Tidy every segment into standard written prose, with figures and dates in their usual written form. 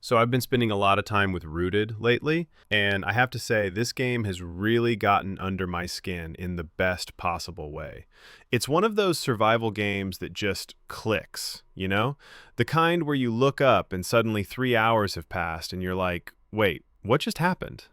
So I've been spending a lot of time with Rooted lately, and I have to say this game has really gotten under my skin in the best possible way. It's one of those survival games that just clicks, you know? The kind where you look up and suddenly 3 hours have passed and you're like, wait, what just happened?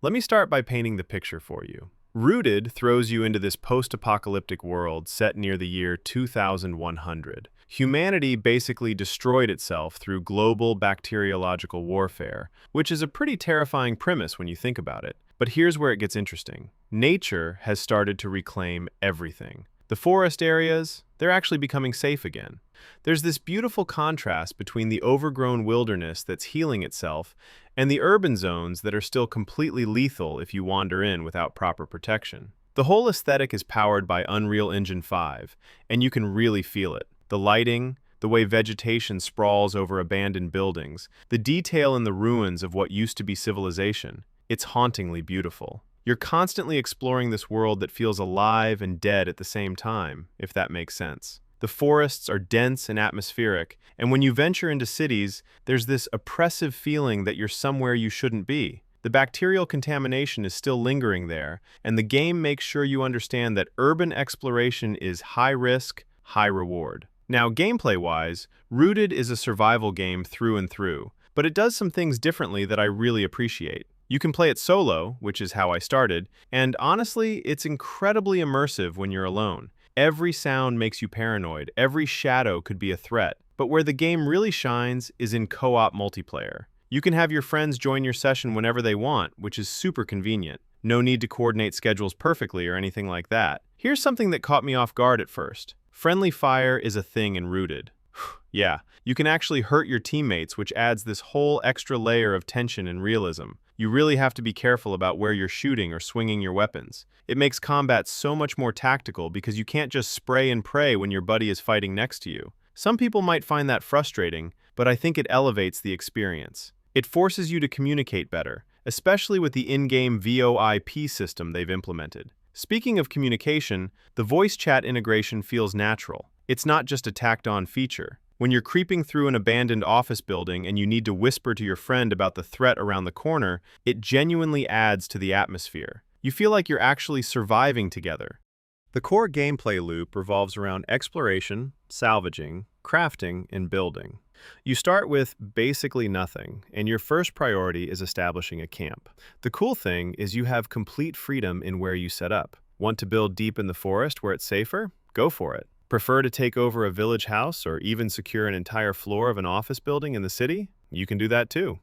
Let me start by painting the picture for you. Rooted throws you into this post-apocalyptic world set near the year 2100. Humanity basically destroyed itself through global bacteriological warfare, which is a pretty terrifying premise when you think about it. But here's where it gets interesting. Nature has started to reclaim everything. The forest areas, they're actually becoming safe again. There's this beautiful contrast between the overgrown wilderness that's healing itself and the urban zones that are still completely lethal if you wander in without proper protection. The whole aesthetic is powered by Unreal Engine 5, and you can really feel it. The lighting, the way vegetation sprawls over abandoned buildings, the detail in the ruins of what used to be civilization, it's hauntingly beautiful. You're constantly exploring this world that feels alive and dead at the same time, if that makes sense. The forests are dense and atmospheric, and when you venture into cities, there's this oppressive feeling that you're somewhere you shouldn't be. The bacterial contamination is still lingering there, and the game makes sure you understand that urban exploration is high risk, high reward. Now, gameplay-wise, Rooted is a survival game through and through, but it does some things differently that I really appreciate. You can play it solo, which is how I started, and honestly, it's incredibly immersive when you're alone. Every sound makes you paranoid, every shadow could be a threat, but where the game really shines is in co-op multiplayer. You can have your friends join your session whenever they want, which is super convenient. No need to coordinate schedules perfectly or anything like that. Here's something that caught me off guard at first. Friendly fire is a thing in Rooted. Yeah, you can actually hurt your teammates, which adds this whole extra layer of tension and realism. You really have to be careful about where you're shooting or swinging your weapons. It makes combat so much more tactical because you can't just spray and pray when your buddy is fighting next to you. Some people might find that frustrating, but I think it elevates the experience. It forces you to communicate better, especially with the in-game VoIP system they've implemented. Speaking of communication, the voice chat integration feels natural. It's not just a tacked-on feature. When you're creeping through an abandoned office building and you need to whisper to your friend about the threat around the corner, it genuinely adds to the atmosphere. You feel like you're actually surviving together. The core gameplay loop revolves around exploration, salvaging, crafting, and building. You start with basically nothing, and your first priority is establishing a camp. The cool thing is you have complete freedom in where you set up. Want to build deep in the forest where it's safer? Go for it. Prefer to take over a village house or even secure an entire floor of an office building in the city? You can do that too.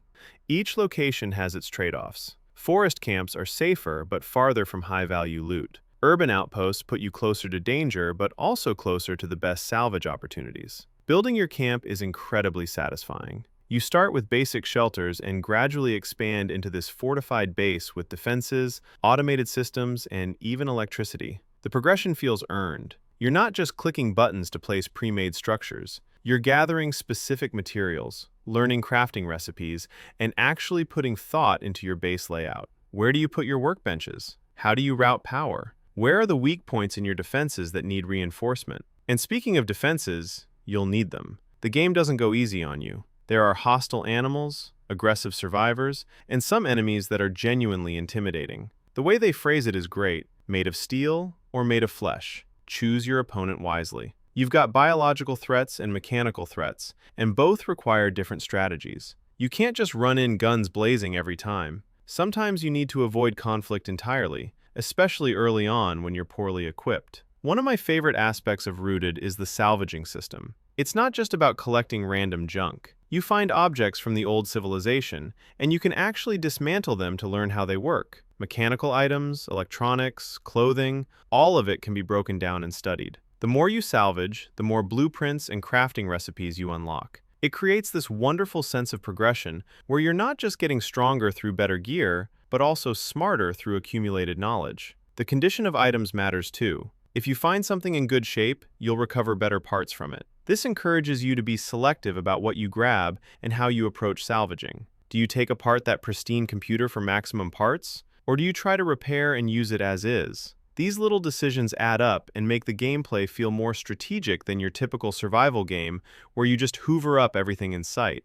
Each location has its trade-offs. Forest camps are safer but farther from high-value loot. Urban outposts put you closer to danger but also closer to the best salvage opportunities. Building your camp is incredibly satisfying. You start with basic shelters and gradually expand into this fortified base with defenses, automated systems, and even electricity. The progression feels earned. You're not just clicking buttons to place pre-made structures. You're gathering specific materials, learning crafting recipes, and actually putting thought into your base layout. Where do you put your workbenches? How do you route power? Where are the weak points in your defenses that need reinforcement? And speaking of defenses, you'll need them. The game doesn't go easy on you. There are hostile animals, aggressive survivors, and some enemies that are genuinely intimidating. The way they phrase it is great. Made of steel or made of flesh? Choose your opponent wisely. You've got biological threats and mechanical threats, and both require different strategies. You can't just run in guns blazing every time. Sometimes you need to avoid conflict entirely, especially early on when you're poorly equipped. One of my favorite aspects of Rooted is the salvaging system. It's not just about collecting random junk. You find objects from the old civilization, and you can actually dismantle them to learn how they work. Mechanical items, electronics, clothing, all of it can be broken down and studied. The more you salvage, the more blueprints and crafting recipes you unlock. It creates this wonderful sense of progression where you're not just getting stronger through better gear, but also smarter through accumulated knowledge. The condition of items matters too. If you find something in good shape, you'll recover better parts from it. This encourages you to be selective about what you grab and how you approach salvaging. Do you take apart that pristine computer for maximum parts? Or do you try to repair and use it as is? These little decisions add up and make the gameplay feel more strategic than your typical survival game where you just hoover up everything in sight.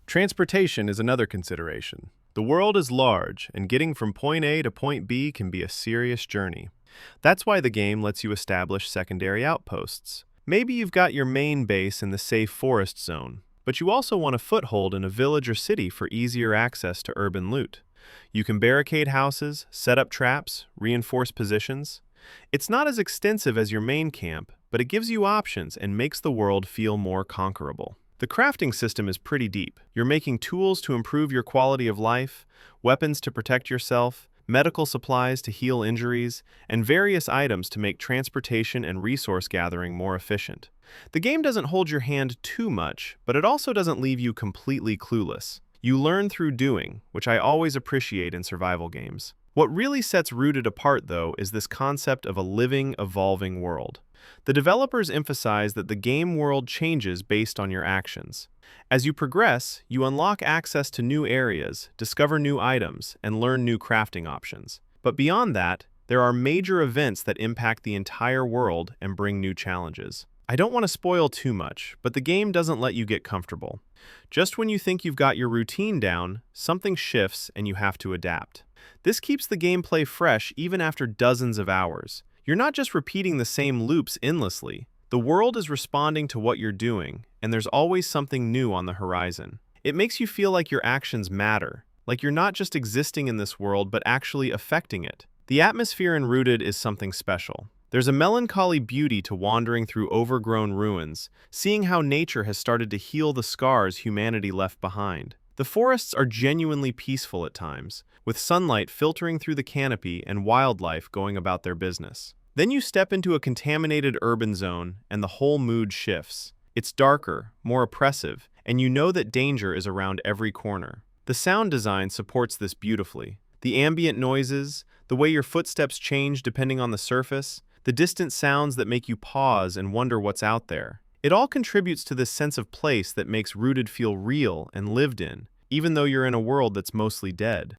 Transportation is another consideration. The world is large, and getting from point A to point B can be a serious journey. That's why the game lets you establish secondary outposts. Maybe you've got your main base in the safe forest zone, but you also want a foothold in a village or city for easier access to urban loot. You can barricade houses, set up traps, reinforce positions. It's not as extensive as your main camp, but it gives you options and makes the world feel more conquerable. The crafting system is pretty deep. You're making tools to improve your quality of life, weapons to protect yourself, medical supplies to heal injuries, and various items to make transportation and resource gathering more efficient. The game doesn't hold your hand too much, but it also doesn't leave you completely clueless. You learn through doing, which I always appreciate in survival games. What really sets Rooted apart, though, is this concept of a living, evolving world. The developers emphasize that the game world changes based on your actions. As you progress, you unlock access to new areas, discover new items, and learn new crafting options. But beyond that, there are major events that impact the entire world and bring new challenges. I don't want to spoil too much, but the game doesn't let you get comfortable. Just when you think you've got your routine down, something shifts and you have to adapt. This keeps the gameplay fresh even after dozens of hours. You're not just repeating the same loops endlessly. The world is responding to what you're doing, and there's always something new on the horizon. It makes you feel like your actions matter, like you're not just existing in this world but actually affecting it. The atmosphere in Rooted is something special. There's a melancholy beauty to wandering through overgrown ruins, seeing how nature has started to heal the scars humanity left behind. The forests are genuinely peaceful at times, with sunlight filtering through the canopy and wildlife going about their business. Then you step into a contaminated urban zone, and the whole mood shifts. It's darker, more oppressive, and you know that danger is around every corner. The sound design supports this beautifully. The ambient noises, the way your footsteps change depending on the surface, the distant sounds that make you pause and wonder what's out there. It all contributes to this sense of place that makes Rooted feel real and lived in, even though you're in a world that's mostly dead.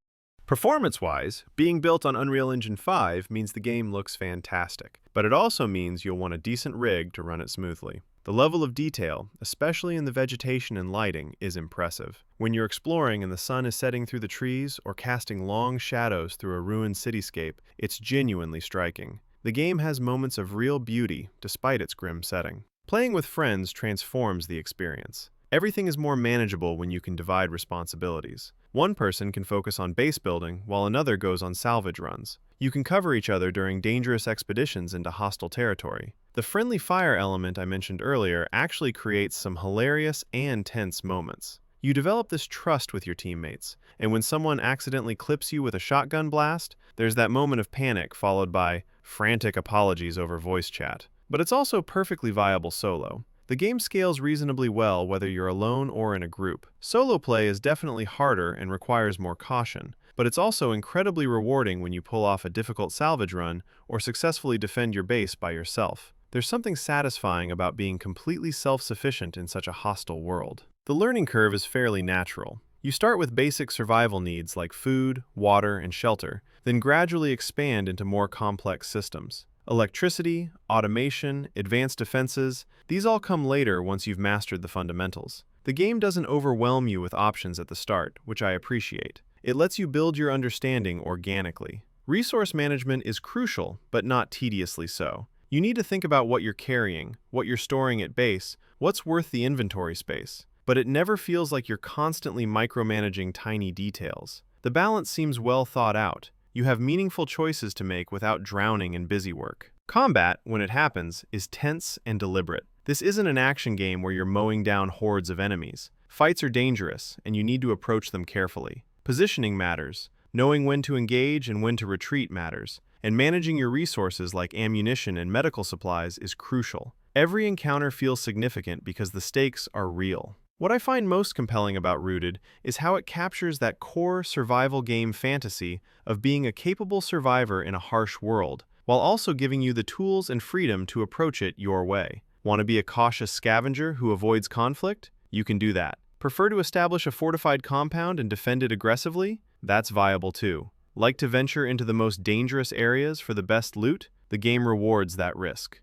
Performance-wise, being built on Unreal Engine 5 means the game looks fantastic, but it also means you'll want a decent rig to run it smoothly. The level of detail, especially in the vegetation and lighting, is impressive. When you're exploring and the sun is setting through the trees or casting long shadows through a ruined cityscape, it's genuinely striking. The game has moments of real beauty despite its grim setting. Playing with friends transforms the experience. Everything is more manageable when you can divide responsibilities. One person can focus on base building while another goes on salvage runs. You can cover each other during dangerous expeditions into hostile territory. The friendly fire element I mentioned earlier actually creates some hilarious and tense moments. You develop this trust with your teammates, and when someone accidentally clips you with a shotgun blast, there's that moment of panic followed by frantic apologies over voice chat. But it's also perfectly viable solo. The game scales reasonably well whether you're alone or in a group. Solo play is definitely harder and requires more caution, but it's also incredibly rewarding when you pull off a difficult salvage run or successfully defend your base by yourself. There's something satisfying about being completely self-sufficient in such a hostile world. The learning curve is fairly natural. You start with basic survival needs like food, water, and shelter, then gradually expand into more complex systems. Electricity, automation, advanced defenses, these all come later once you've mastered the fundamentals. The game doesn't overwhelm you with options at the start, which I appreciate. It lets you build your understanding organically. Resource management is crucial, but not tediously so. You need to think about what you're carrying, what you're storing at base, what's worth the inventory space. But it never feels like you're constantly micromanaging tiny details. The balance seems well thought out. You have meaningful choices to make without drowning in busy work. Combat, when it happens, is tense and deliberate. This isn't an action game where you're mowing down hordes of enemies. Fights are dangerous, and you need to approach them carefully. Positioning matters. Knowing when to engage and when to retreat matters. And managing your resources like ammunition and medical supplies is crucial. Every encounter feels significant because the stakes are real. What I find most compelling about Rooted is how it captures that core survival game fantasy of being a capable survivor in a harsh world, while also giving you the tools and freedom to approach it your way. Want to be a cautious scavenger who avoids conflict? You can do that. Prefer to establish a fortified compound and defend it aggressively? That's viable too. Like to venture into the most dangerous areas for the best loot? The game rewards that risk.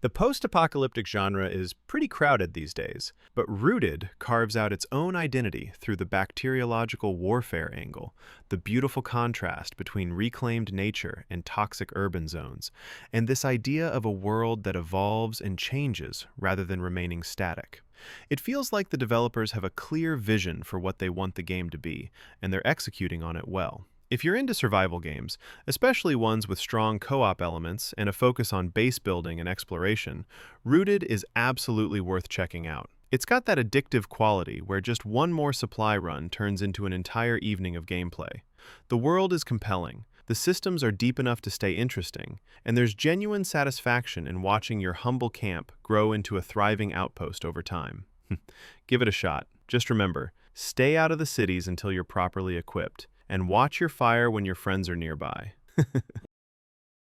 The post-apocalyptic genre is pretty crowded these days, but Rooted carves out its own identity through the bacteriological warfare angle, the beautiful contrast between reclaimed nature and toxic urban zones, and this idea of a world that evolves and changes rather than remaining static. It feels like the developers have a clear vision for what they want the game to be, and they're executing on it well. If you're into survival games, especially ones with strong co-op elements and a focus on base building and exploration, Rooted is absolutely worth checking out. It's got that addictive quality where just one more supply run turns into an entire evening of gameplay. The world is compelling, the systems are deep enough to stay interesting, and there's genuine satisfaction in watching your humble camp grow into a thriving outpost over time. Give it a shot. Just remember, stay out of the cities until you're properly equipped, and watch your fire when your friends are nearby.